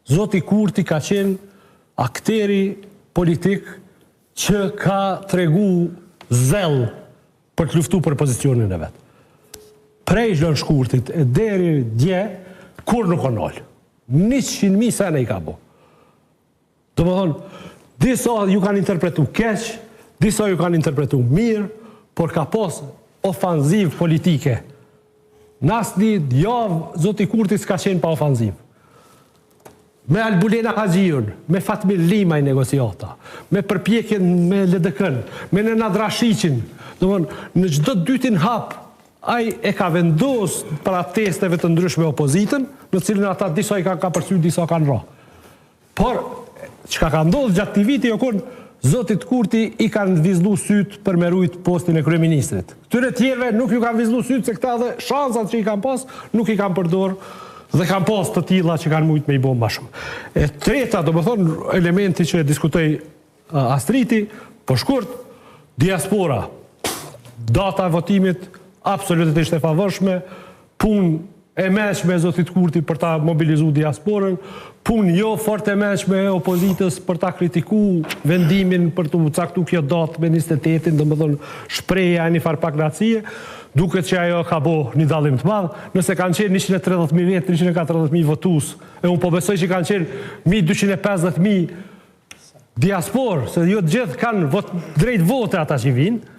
Zoti Kurti ka qenë akteri politik që ka tregu zell për të luftu për pozicionin e vetë. Prej Zhlën Shkurtit e deri dje, kur nuk o nolë. 100.000 sene i ka bo. Do më thonë, disa ju kanë interpretu keq, disa ju kanë interpretu mirë, por ka pos ofanziv politike. Nasni javë, Zoti Kurti s'ka qenë pa ofanziv. Me Albulena Haxhiun, me Fatmir Limaj negociata, me përpjekjen me LDK-n, me Nenad Rashiqin, në çdo dytin hap, ai e ka vendos para testeve të ndryshme opozitën, në cilën ata disa i ka përsy, disa kanë ra. Por, çka ka ndodhur gjatë këtij viti, Zotit Kurti i kanë vizlu syt për me rujt postin e kryeministrit. Këtyre tjerëve nuk ju kanë vizlu syt, se këta dhe shansat që i kanë pas, nuk i kanë përdor dhe kanë pas të tilla që kanë mujt me i bo më shumë. E treta, do më thonë, elementi që diskutoj Astriti, po shkurt, diaspora. Data e votimit absolutisht e favërshme, punë e mëshme e Zotit Kurti për ta mobilizu diasporën, punë jo fort e mëshme e opozitës për ta kritiku vendimin për të caktu kjo datë me 28-in, dhe më thonë shpreja e një farpaknacie, duket që ajo ka bo një dallim të madh, nëse kanë qenë 130.000 vjetë, 140.000 votus, e unë po besoj që kanë qenë 250.000 diasporë, se jo të gjithë kanë drejt vote ata që vinë,